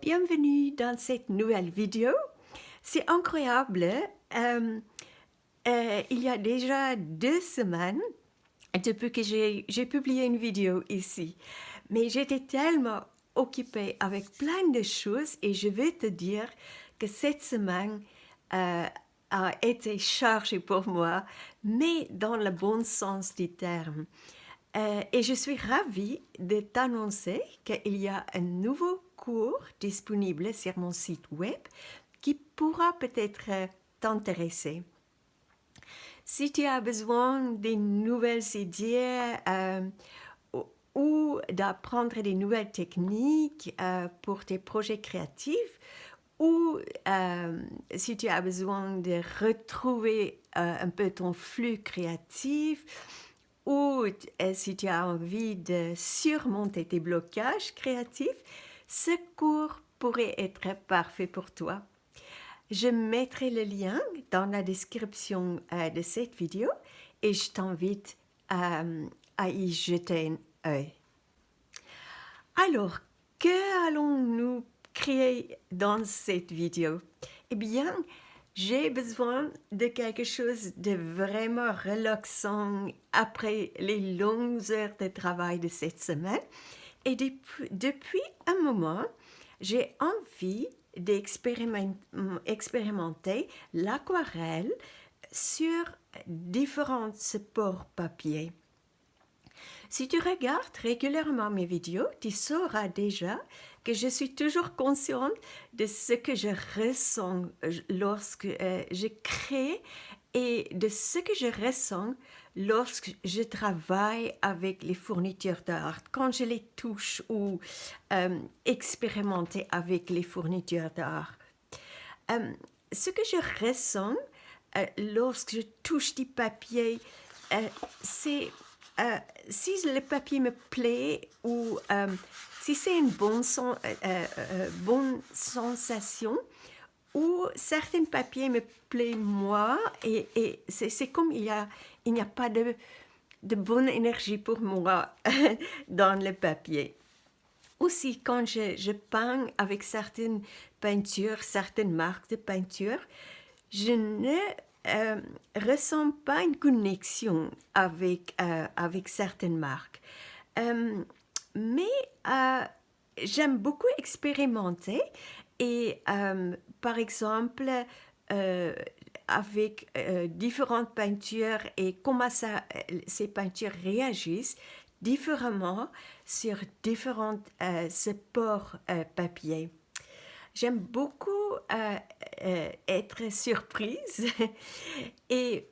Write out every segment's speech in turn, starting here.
Bienvenue dans cette nouvelle vidéo. C'est incroyable, il y a déjà 2 semaines depuis que j'ai publié une vidéo ici. Mais j'étais tellement occupée avec plein de choses et je vais te dire que cette semaine a été chargée pour moi, mais dans le bon sens du terme. Et je suis ravie de t'annoncer qu'il y a un nouveau cours disponible sur mon site web qui pourra peut-être t'intéresser. Si tu as besoin de nouvelles idées ou d'apprendre des nouvelles techniques pour tes projets créatifs, ou si tu as besoin de retrouver un peu ton flux créatif, ou si tu as envie de surmonter tes blocages créatifs, ce cours pourrait être parfait pour toi. Je mettrai le lien dans la description de cette vidéo et je t'invite à y jeter un œil. Alors, que allons-nous créer dans cette vidéo? Eh bien, j'ai besoin de quelque chose de vraiment relaxant après les longues heures de travail de cette semaine. Et depuis un moment, j'ai envie d'expérimenter l'aquarelle sur différents supports papier. Si tu regardes régulièrement mes vidéos, tu sauras déjà que je suis toujours consciente de ce que je ressens lorsque je crée et de ce que je ressens lorsque je travaille avec les fournitures d'art, quand je les touche ou expérimente avec les fournitures d'art. Ce que je ressens lorsque je touche du papier, c'est si le papier me plaît ou si c'est une bonne sensation, ou certains papiers me plaisent moi et c'est comme il n'y a pas de bonne énergie pour moi dans le papier. Aussi, quand je peins avec certaines peintures, certaines marques de peinture, je ne ressens pas une connexion avec certaines marques. Mais j'aime beaucoup expérimenter et par exemple avec différentes peintures et comment ces peintures réagissent différemment sur différents supports papier. J'aime beaucoup être surprise et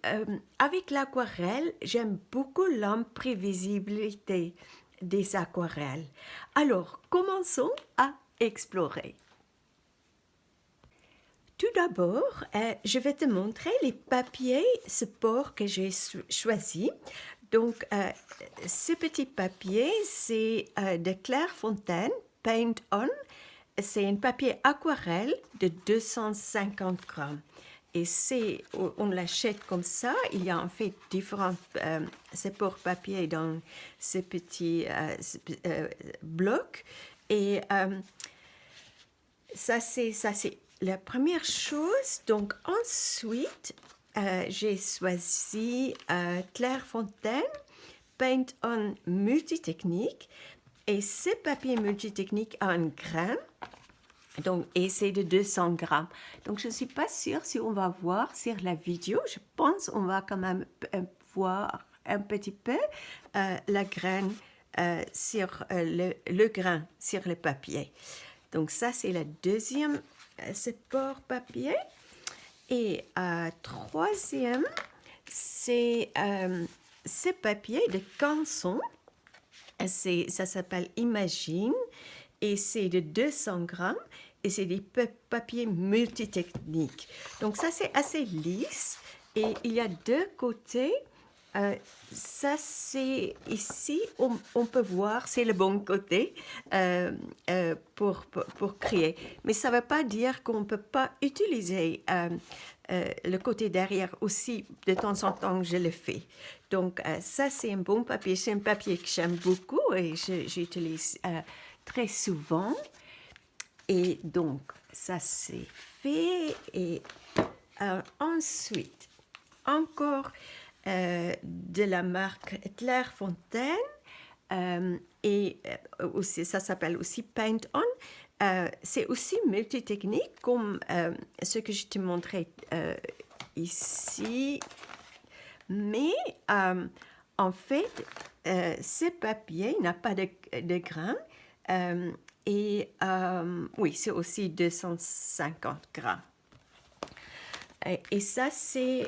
avec l'aquarelle, j'aime beaucoup l'imprévisibilité des aquarelles. Alors, commençons à explorer. Tout d'abord, je vais te montrer les papiers supports que j'ai choisis. Donc, ce petit papier, c'est de Clairefontaine, Paint On. C'est un papier aquarelle de 250 grammes. Et on l'achète comme ça. Il y a en fait différents supports papier dans ces petits blocs. Et ça, c'est la première chose. Donc, ensuite, j'ai choisi Clairefontaine Paint On Multitechnique. Et ce papier multitechnique a un grain. Donc, et c'est de 200 grammes. Donc, je ne suis pas sûre si on va voir sur la vidéo. Je pense qu'on va quand même voir un petit peu la graine sur le grain sur le papier. Donc, ça, c'est le deuxième support papier. Et troisième, c'est ce papier de Canson. Ça s'appelle Imagine et c'est de 200 grammes et c'est des papiers multitechniques. Donc ça, c'est assez lisse et il y a deux côtés. Ça, c'est ici, on peut voir, c'est le bon côté pour créer. Mais ça ne veut pas dire qu'on ne peut pas utiliser le côté derrière aussi. De temps en temps, je le fais. Donc, ça, c'est un bon papier. C'est un papier que j'aime beaucoup et j'utilise très souvent. Et donc, ça c'est fait. Et ensuite, encore de la marque Clairefontaine. Et aussi, ça s'appelle aussi Paint On. C'est aussi multitechnique, comme ce que je te montrais ici. Mais en fait, ce papier n'a pas de grains. Et oui, c'est aussi 250 grammes. Et ça, c'est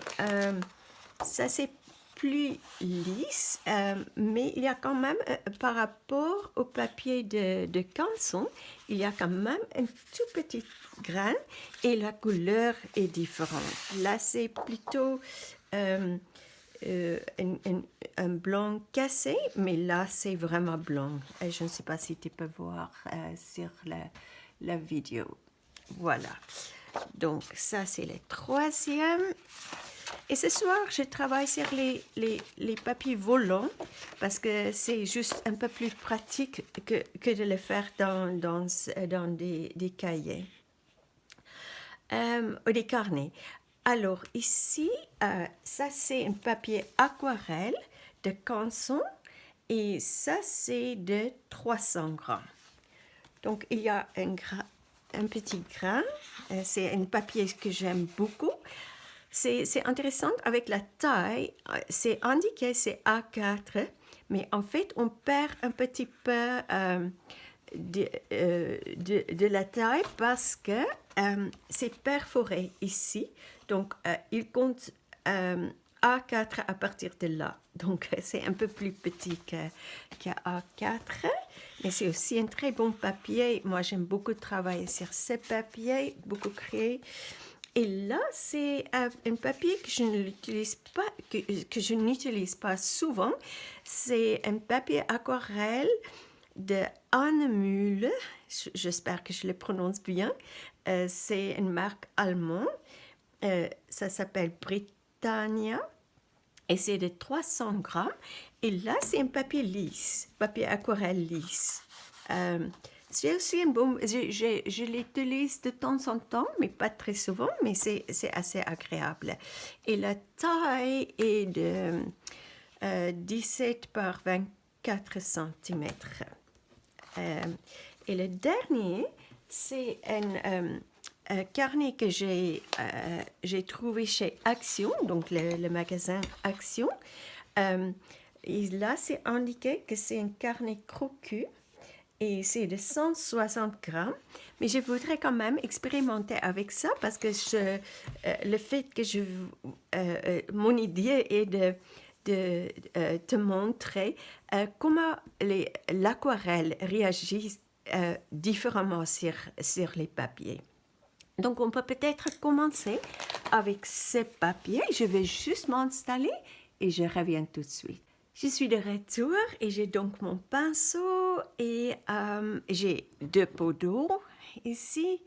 plus lisse, mais il y a quand même, par rapport au papier de canson, il y a quand même un tout petit grain et la couleur est différente. Là, c'est plutôt un blanc cassé, mais là, c'est vraiment blanc. Et je ne sais pas si tu peux voir sur la vidéo. Voilà. Donc, ça, c'est le troisième. Et ce soir, je travaille sur les papiers volants parce que c'est juste un peu plus pratique que de le faire dans des cahiers ou des carnets. Alors, ici, ça, c'est un papier aquarelle de canson et ça, c'est de 300 grammes. Donc, il y a un petit grain. C'est un papier que j'aime beaucoup. C'est intéressant avec la taille. C'est indiqué, c'est A4, mais en fait, on perd un petit peu de la taille parce que c'est perforé ici. Donc, il compte A4 à partir de là. Donc, c'est un peu plus petit que A4. Mais c'est aussi un très bon papier. Moi, j'aime beaucoup travailler sur ce papier, beaucoup créer. Et là, c'est un papier que je n'utilise pas, que je n'utilise pas souvent. C'est un papier aquarelle de Anne Mühle. J'espère que je le prononce bien. C'est une marque allemande. Ça s'appelle Britannia. Et c'est de 300 grammes. Et là, c'est un papier lisse, papier aquarelle lisse. C'est aussi un bon... Je l'utilise de temps en temps, mais pas très souvent, mais c'est assez agréable. Et la taille est de 17 par 24 cm. Et le dernier, c'est un carnet que j'ai trouvé chez Action, donc le magasin Action. Et là, c'est indiqué que c'est un carnet crocu et c'est de 160 grammes. Mais je voudrais quand même expérimenter avec ça parce que le fait que mon idée est de te montrer comment l'aquarelle réagit différemment sur les papiers. Donc, on peut peut-être commencer avec ce papier. Je vais juste m'installer et je reviens tout de suite. Je suis de retour et j'ai donc mon pinceau et j'ai 2 pots d'eau ici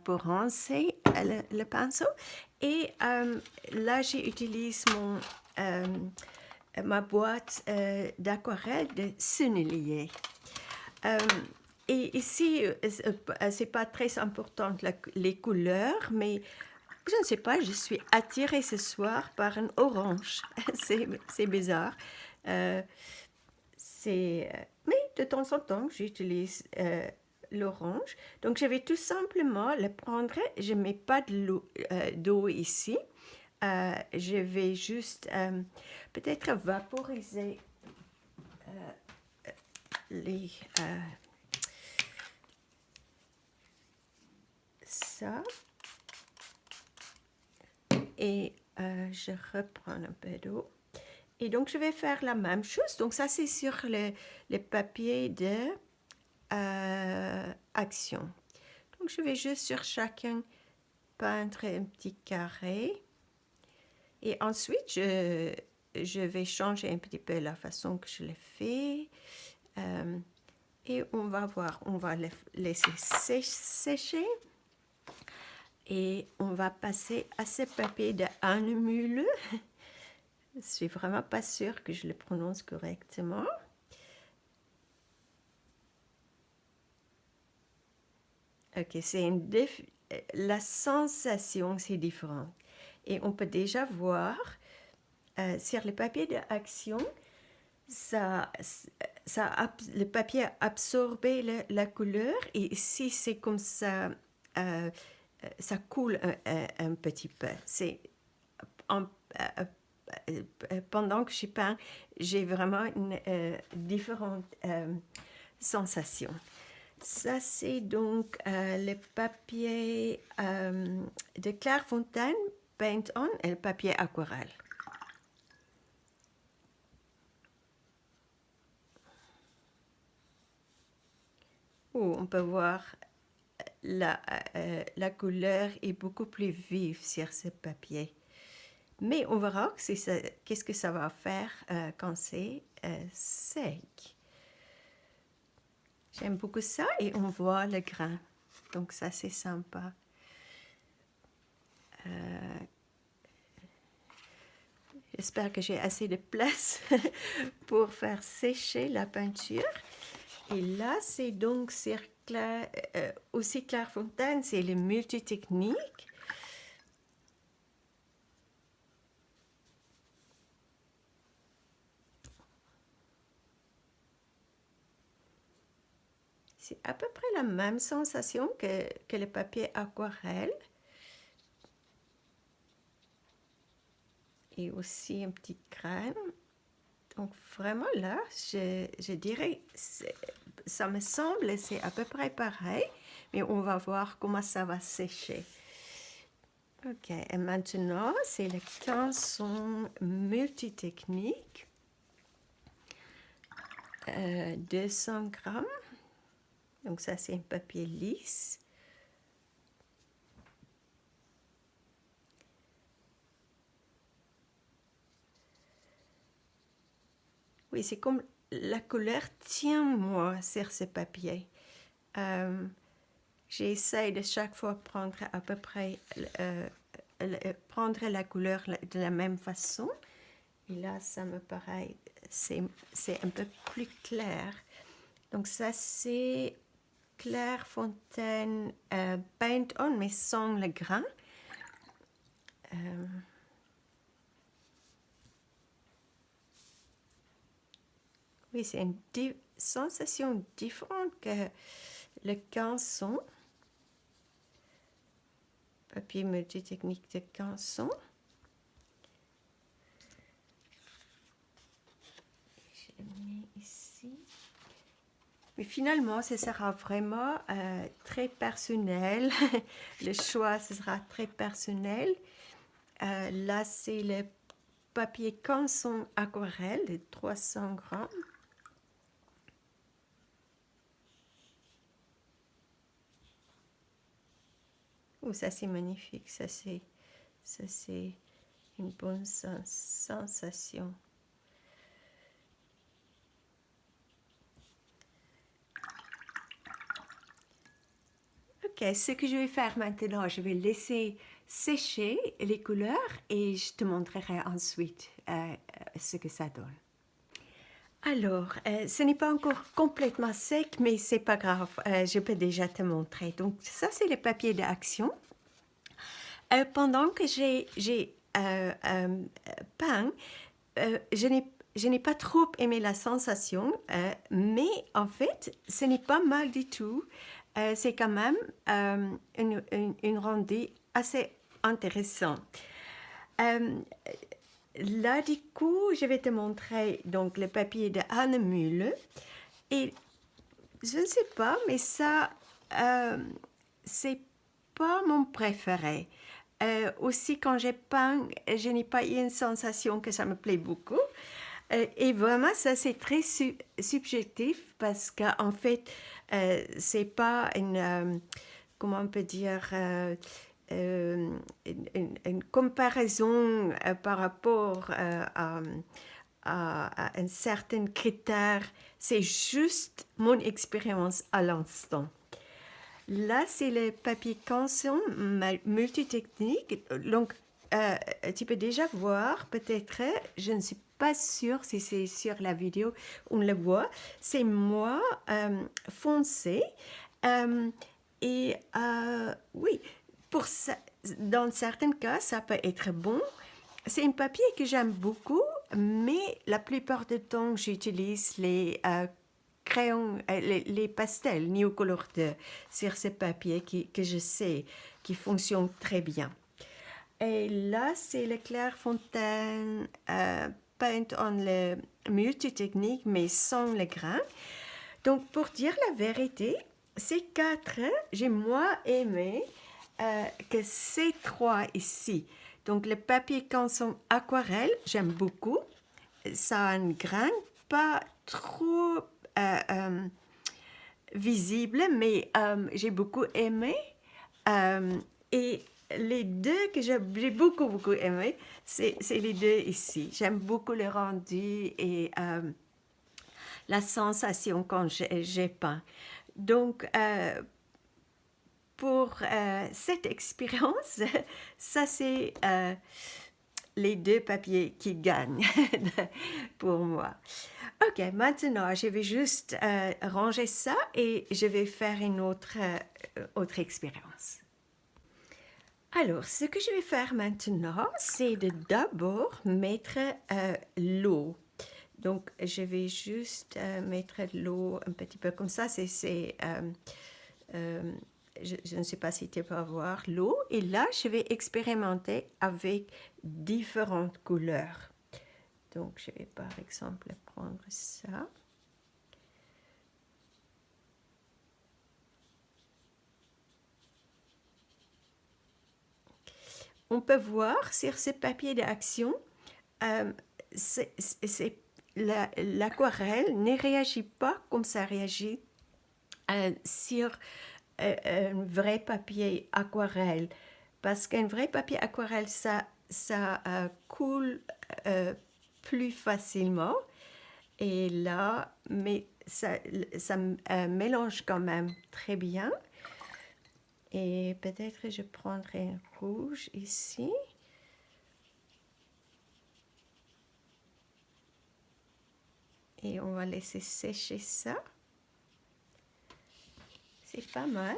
pour rincer le pinceau. Et là, j'utilise ma boîte d'aquarelle de Sennelier. Et ici, c'est pas très important les couleurs, mais je ne sais pas, je suis attirée ce soir par un orange. C'est bizarre. Mais de temps en temps, j'utilise l'orange. Donc, je vais tout simplement le prendre. Je ne mets pas d'eau ici. Je vais juste peut-être vaporiser ça. Et je reprends un peu d'eau. Et donc, je vais faire la même chose. Donc, ça, c'est sur le papier de Action. Donc, je vais juste sur chacun peindre un petit carré. Et ensuite, je vais changer un petit peu la façon que je le fais. Et on va voir, on va le laisser sécher. Et on va passer à ce papier de Anne Mühle. Je suis vraiment pas sûre que je le prononce correctement. Ok, la sensation, c'est différent. Et on peut déjà voir sur le papier d'action, ça, le papier a absorbé la couleur et ici, c'est comme euh, ça coule un petit peu. En- euh, Pendant que je peins, j'ai vraiment une différente sensation. Ça, c'est donc le papier de Clairefontaine Paint On et le papier aquarelle. Où on peut voir la couleur est beaucoup plus vive sur ce papier. Mais on verra qu'est-ce que ça va faire quand c'est sec. J'aime beaucoup ça et on voit le grain. Donc ça, c'est sympa. J'espère que j'ai assez de place pour faire sécher la peinture. Et là, c'est donc aussi Clairefontaine, c'est les multitechniques. C'est à peu près la même sensation que le papier aquarelle. Et aussi un petit crème. Donc vraiment là, je dirais, ça me semble, c'est à peu près pareil, mais on va voir comment ça va sécher. Ok, et maintenant, c'est le canson multitechnique. 200 grammes. Donc ça, c'est un papier lisse. Oui, c'est comme la couleur tient moi sur ce papier. J'essaie de chaque fois prendre à peu près prendre la couleur de la même façon. Et là, ça me paraît, c'est un peu plus clair. Donc ça, c'est Clairefontaine Paint On, mais sans le grain. Oui, c'est une sensation différente que le canson. Papier multitechnique de canson. Je le mets ici. Mais finalement, ce sera vraiment très personnel. Le choix, ce sera très personnel. Là, c'est le papier canson aquarelle de 300 grammes. Oh, ça c'est magnifique, ça c'est une bonne sensation. Ok, ce que je vais faire maintenant, je vais laisser sécher les couleurs et je te montrerai ensuite ce que ça donne. Alors, ce n'est pas encore complètement sec, mais c'est pas grave, je peux déjà te montrer. Donc, ça, c'est le papier d'action. Pendant que j'ai peint, je n'ai pas trop aimé la sensation, mais en fait, ce n'est pas mal du tout. C'est quand même une rendue assez intéressante. Là, du coup, je vais te montrer donc le papier de Anne Mühle. Et je ne sais pas, mais ça, c'est pas mon préféré. Aussi, quand j'ai peint, je n'ai pas eu une sensation que ça me plaît beaucoup. Et vraiment, ça, c'est très subjectif parce qu'en fait, c'est pas comment on peut dire, une comparaison par rapport à un certain critère. C'est juste mon expérience à l'instant. Là, c'est le papier canson multitechnique. Donc, tu peux déjà voir, peut-être, je ne suis pas sûre si c'est sur la vidéo, on le voit, c'est moi foncé. Et oui, dans certains cas, ça peut être bon. C'est un papier que j'aime beaucoup, mais la plupart du temps, j'utilise les crayons, les pastels Neocolor 2 sur ce papier que je sais qui fonctionne très bien. Et là, c'est le Clairefontaine Paint on le multitechnique, mais sans les grains. Donc, pour dire la vérité, ces quatre, j'ai moins aimé que ces trois ici. Donc, le papier canson aquarelle, j'aime beaucoup. Ça a un grain pas trop visible, mais j'ai beaucoup aimé. Et les deux que j'ai beaucoup, beaucoup aimé, c'est les deux ici. J'aime beaucoup le rendu et la sensation quand j'ai peint. Donc, pour cette expérience, ça c'est les deux papiers qui gagnent pour moi. Ok, maintenant je vais juste ranger ça et je vais faire une autre expérience. Alors, ce que je vais faire maintenant, c'est de d'abord mettre l'eau. Donc, je vais juste mettre l'eau un petit peu comme ça. Je ne sais pas si tu peux voir l'eau. Et là, je vais expérimenter avec différentes couleurs. Donc, je vais par exemple prendre ça. On peut voir sur ce papier d'action, l'aquarelle ne réagit pas comme ça réagit sur un vrai papier aquarelle. Parce qu'un vrai papier aquarelle, ça coule plus facilement. Et là, mais ça mélange quand même très bien. Et peut-être je prendrai un rouge ici. Et on va laisser sécher ça. C'est pas mal.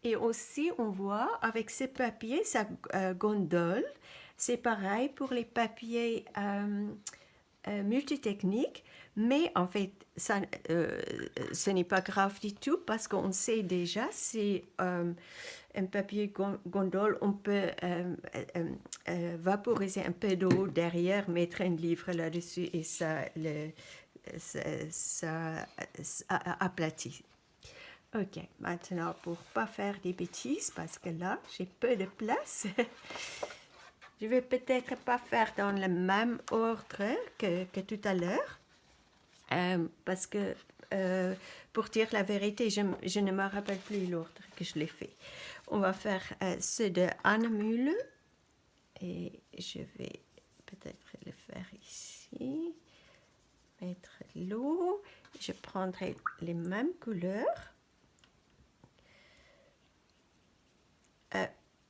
Et aussi, on voit avec ces papiers, ça gondole. C'est pareil pour les papiers multitechniques. Mais en fait, ça, ce n'est pas grave du tout parce qu'on sait déjà, c'est un papier gondole, on peut vaporiser un peu d'eau derrière, mettre un livre là-dessus et ça aplatit. Ok, maintenant pour ne pas faire des bêtises, parce que là, j'ai peu de place, je vais peut-être pas faire dans le même ordre que tout à l'heure, parce que pour dire la vérité, je ne me rappelle plus l'ordre que je l'ai fait. On va faire ceux de Anne Mühle, et je vais peut-être le faire ici, mettre l'eau, je prendrai les mêmes couleurs.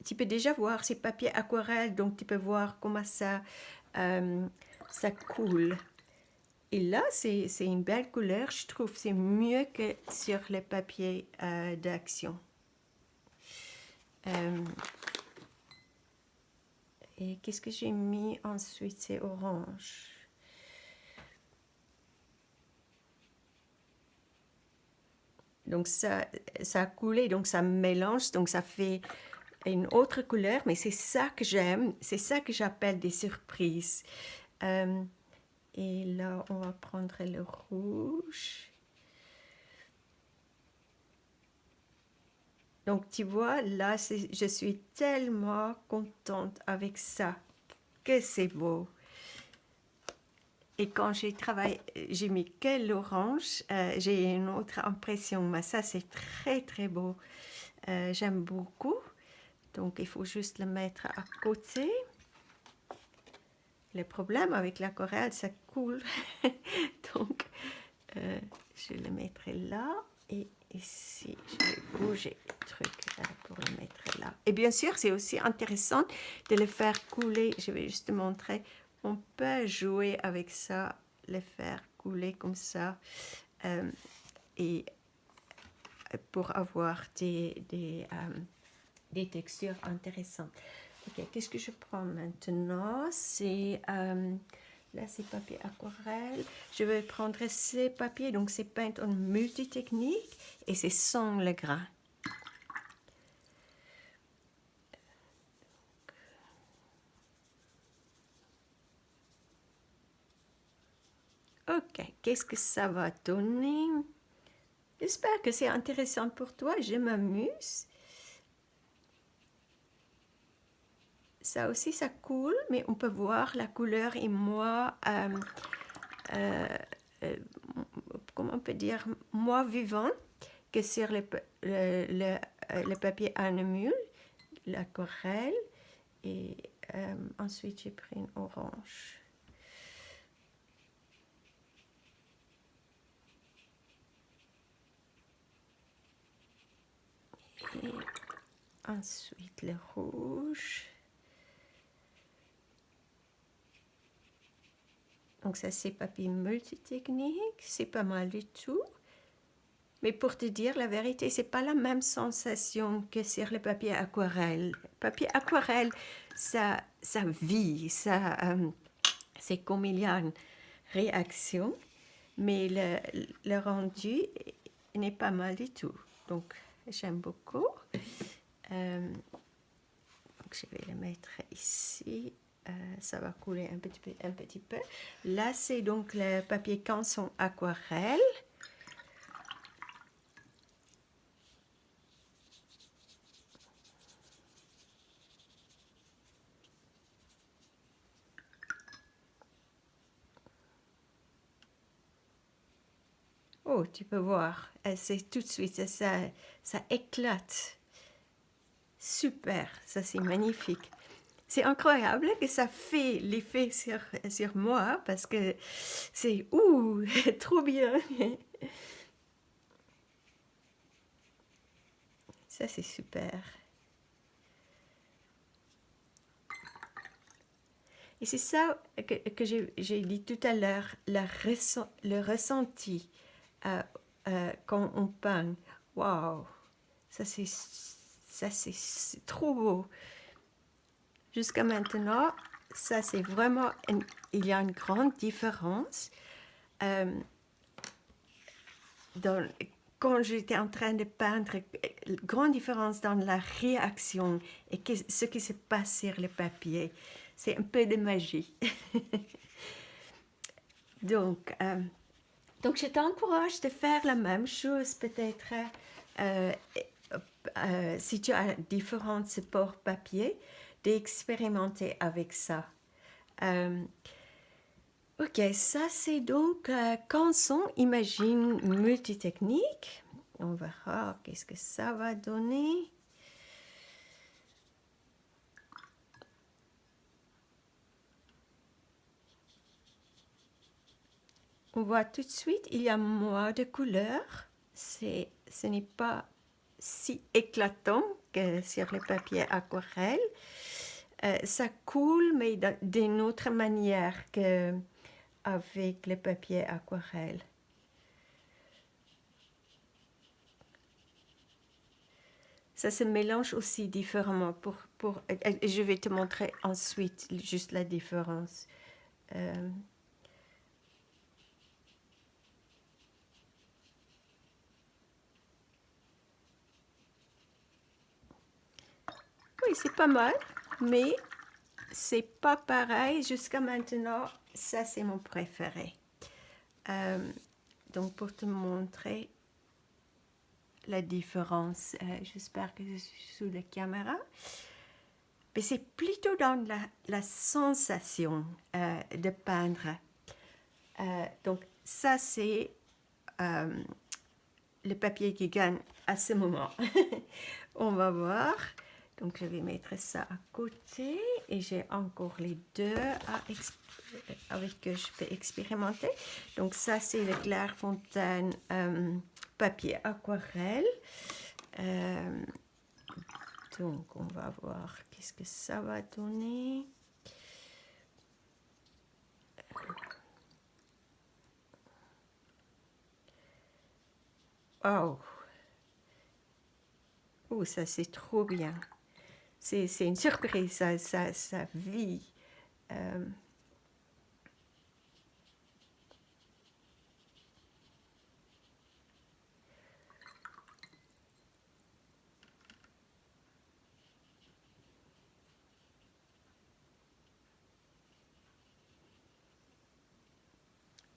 Tu peux déjà voir ces papiers aquarelles, donc tu peux voir comment ça coule. Et là, c'est une belle couleur, je trouve. C'est mieux que sur les papiers d'action. Et qu'est-ce que j'ai mis ensuite? C'est orange. Donc ça a coulé, donc ça mélange, donc ça fait une autre couleur, mais c'est ça que j'aime, c'est ça que j'appelle des surprises. Et là, on va prendre le rouge. Donc, tu vois, là, je suis tellement contente avec ça, que c'est beau. Et quand j'ai travaillé, j'ai mis que l'orange, j'ai une autre impression, mais ça, c'est très, très beau. J'aime beaucoup. Donc, il faut juste le mettre à côté. Le problème avec l'aquarelle, ça coule. Donc, je le mettrai là. Et ici, je vais bouger le truc pour le mettre là. Et bien sûr, c'est aussi intéressant de le faire couler. Je vais juste te montrer. On peut jouer avec ça, le faire couler comme ça. Et pour avoir des textures intéressantes. Ok, qu'est-ce que je prends maintenant? C'est là, c'est papier aquarelle. Je vais prendre ces papiers, donc c'est peint en multitechnique et c'est sans le grain. Ok, qu'est-ce que ça va donner? J'espère que c'est intéressant pour toi, je m'amuse. Ça aussi, ça coule, mais on peut voir la couleur et moi, comment on peut dire, moi vivant, que sur le papier animule, l'aquarelle, et ensuite j'ai pris une orange. Et ensuite le rouge. Donc ça c'est papier multitechnique, c'est pas mal du tout. Mais pour te dire la vérité, c'est pas la même sensation que sur le papier aquarelle. Papier aquarelle, ça vit, c'est comme il y a une réaction, mais le rendu n'est pas mal du tout. Donc j'aime beaucoup. Donc je vais le mettre ici. Ça va couler un petit peu. Là, c'est donc le papier canson aquarelle. Oh, tu peux voir, c'est tout de suite, ça éclate. Super, ça c'est magnifique. C'est incroyable que ça fait l'effet sur moi parce que c'est ouh, trop bien. Ça c'est super. Et c'est ça que j'ai dit tout à l'heure, le ressenti quand on peint. Waouh, ça c'est trop beau. Jusqu'à maintenant, ça c'est vraiment, il y a une grande différence. Dans, quand j'étais en train de peindre, grande différence dans la réaction et ce qui se passe sur le papier. C'est un peu de magie. donc, donc, je t'encourage de faire la même chose, peut-être euh, si tu as différents supports papier, d'expérimenter avec ça. Ok, ça c'est donc canson Imagine multitechnique. On verra qu'est-ce que ça va donner. On voit tout de suite, il y a moins de couleurs. Ce n'est pas si éclatant que sur le papier aquarelle. Ça coule, mais d'une autre manière qu'avec le papier aquarelle. Ça se mélange aussi différemment. Je vais te montrer ensuite juste la différence. Oui, c'est pas mal, mais c'est pas pareil. Jusqu'à maintenant, ça c'est mon préféré. Donc pour te montrer la différence, j'espère que je suis sous la caméra. Mais c'est plutôt dans la sensation de peindre. Donc ça c'est le papier qui gagne à ce moment. On va voir. Donc je vais mettre ça à côté et j'ai encore les deux avec que je peux expérimenter. Donc ça c'est le Clairefontaine papier aquarelle. Donc on va voir qu'est-ce que ça va donner. Oh, Oh, ça c'est trop bien. C'est une surprise, ça vit. Euh,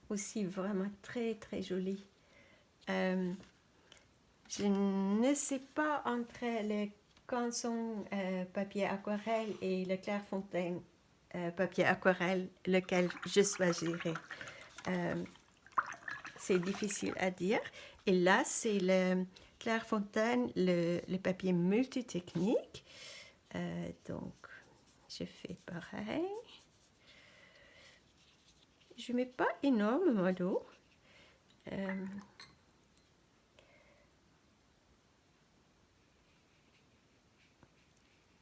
Aussi vraiment très très joli. Euh, je ne sais pas entre le Canson papier aquarelle et le Clairefontaine papier aquarelle lequel je choisirais. Euh, c'est difficile à dire. Et là, c'est le Clairefontaine, le papier multitechnique. Donc, je fais pareil. Je ne mets pas énormément d'eau.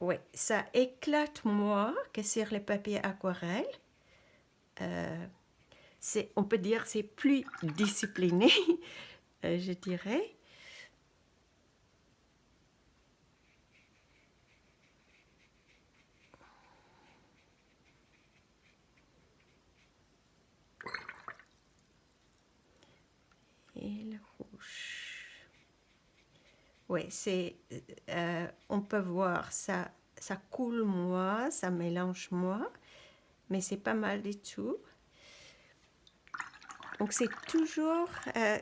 Oui, ça éclate moins que sur le papier aquarelle. On peut dire c'est plus discipliné, je dirais. Et le rouge. Oui, on peut voir ça coule moins, ça mélange moins, mais c'est pas mal du tout. Donc c'est toujours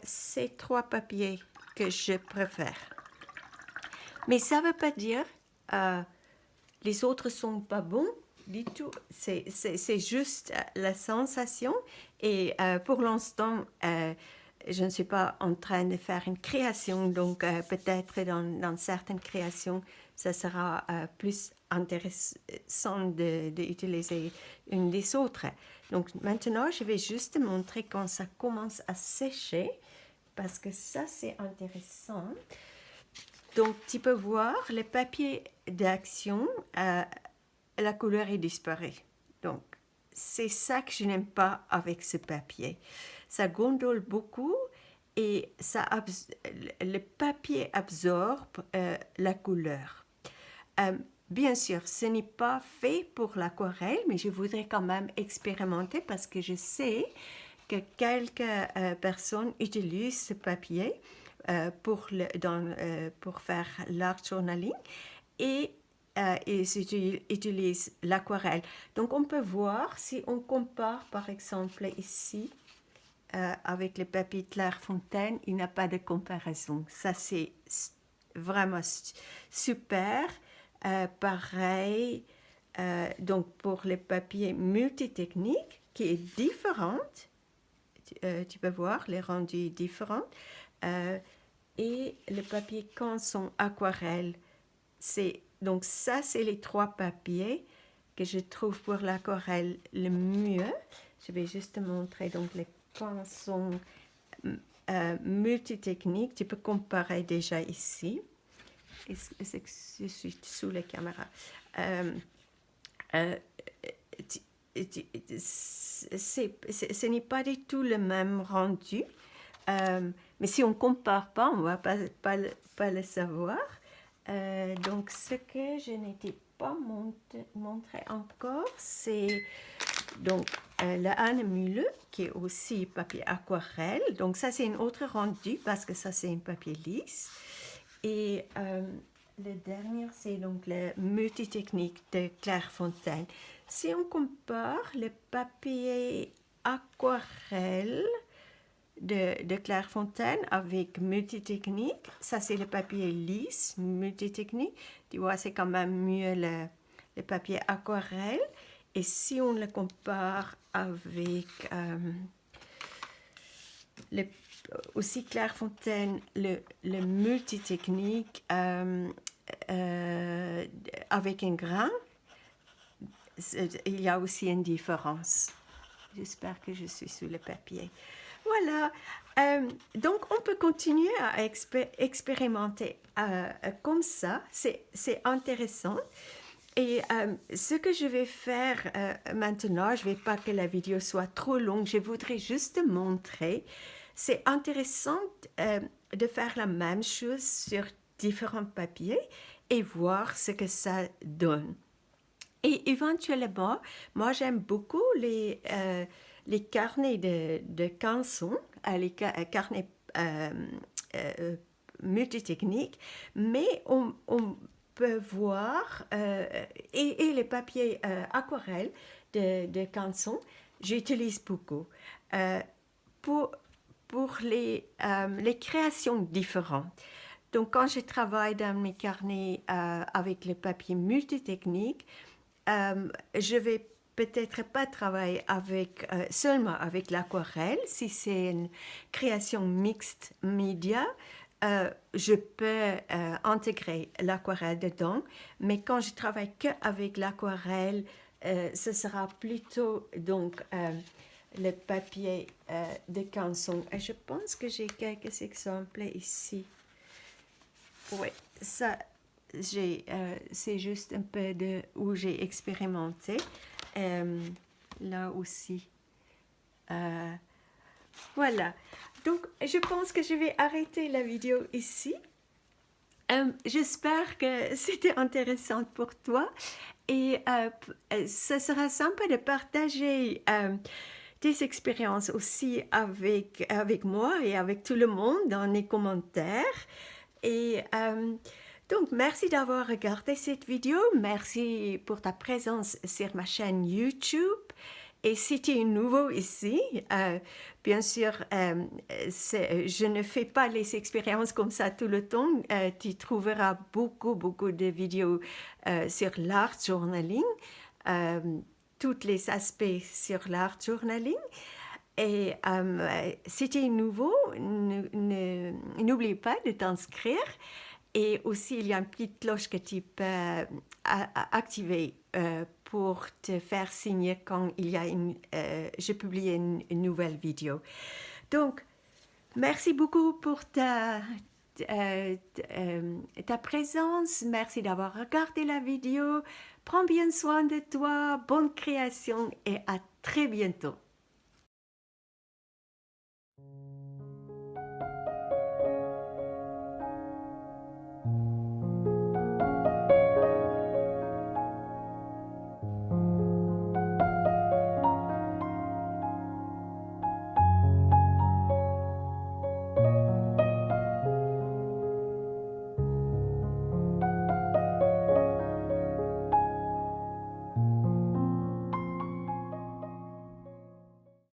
ces trois papiers que je préfère. Mais ça ne veut pas dire les autres sont pas bons du tout. C'est juste la sensation. Et pour l'instant, je ne suis pas en train de faire une création, donc peut-être dans certaines créations, ça sera plus intéressant d'utiliser une des autres. Donc maintenant, je vais juste montrer quand ça commence à sécher, parce que ça, c'est intéressant. Donc, tu peux voir le papier d'action, la couleur est disparue. Donc, c'est ça que je n'aime pas avec ce papier. Ça gondole beaucoup et le papier absorbe la couleur. Bien sûr, ce n'est pas fait pour l'aquarelle, mais je voudrais quand même expérimenter parce que je sais que quelques personnes utilisent ce papier pour faire l'art journaling et ils utilisent l'aquarelle. Donc on peut voir si on compare par exemple ici avec le papier Clairefontaine, il n'y a pas de comparaison. Ça c'est vraiment super. Pareil, donc pour le papier multitechnique qui est différent, tu peux voir les rendus différents. Et le papier Canson aquarelle. Donc ça, c'est les trois papiers que je trouve pour l'aquarelle le mieux. Je vais juste te montrer donc les Canson multitechniques. Tu peux comparer déjà ici. Je suis sous la caméra. Ce n'est pas du tout le même rendu. Mais si on ne compare pas, on ne va pas le savoir. Donc, ce que je n'étais pas montré encore, c'est donc le Anne Müller, qui est aussi papier aquarelle. Donc, ça, c'est un autre rendu parce que ça, c'est un papier lisse. Et le dernier, c'est donc le multitechnique de Clairefontaine. Si on compare le papier aquarelle de Clairefontaine avec multitechnique, ça c'est le papier lisse, multitechnique. Tu vois, c'est quand même mieux le papier aquarelle. Et si on le compare avec aussi Clairefontaine, le multitechnique avec un grain, il y a aussi une différence. J'espère que je suis sous le papier. Voilà. Donc, on peut continuer à expérimenter comme ça. C'est intéressant. Et ce que je vais faire maintenant, je ne vais pas que la vidéo soit trop longue, je voudrais juste montrer. C'est intéressant de faire la même chose sur différents papiers et voir ce que ça donne. Et éventuellement, moi j'aime beaucoup les carnets de cançons, carnets euh, euh, multitechniques, mais on peut voir, et les papiers aquarelles de cançons, j'utilise beaucoup. Euh, pour, pour les créations différentes. Donc, quand je travaille dans mes carnets avec les papiers multitechniques, je vais peut-être pas travailler seulement avec l'aquarelle. Si c'est une création mixte média, je peux intégrer l'aquarelle dedans. Mais quand je travaille que avec l'aquarelle, ce sera plutôt donc le papier de canson. Et je pense que j'ai quelques exemples ici. Oui, ça, c'est juste un peu de où j'ai expérimenté. Là aussi. Voilà. Donc, je pense que je vais arrêter la vidéo ici. J'espère que c'était intéressant pour toi et ce sera sympa de partager tes expériences aussi avec moi et avec tout le monde dans les commentaires. Et donc, merci d'avoir regardé cette vidéo. Merci pour ta présence sur ma chaîne YouTube. Et si tu es nouveau ici, bien sûr, je ne fais pas les expériences comme ça tout le temps. Tu trouveras beaucoup de vidéos sur l'art journaling, tous les aspects sur l'art journaling. Et si tu es nouveau, n'oublie pas de t'inscrire. Et aussi, il y a une petite cloche que tu peux activer pour te faire signer quand je publie une nouvelle vidéo. Donc, merci beaucoup pour ta présence. Merci d'avoir regardé la vidéo. Prends bien soin de toi. Bonne création et à très bientôt.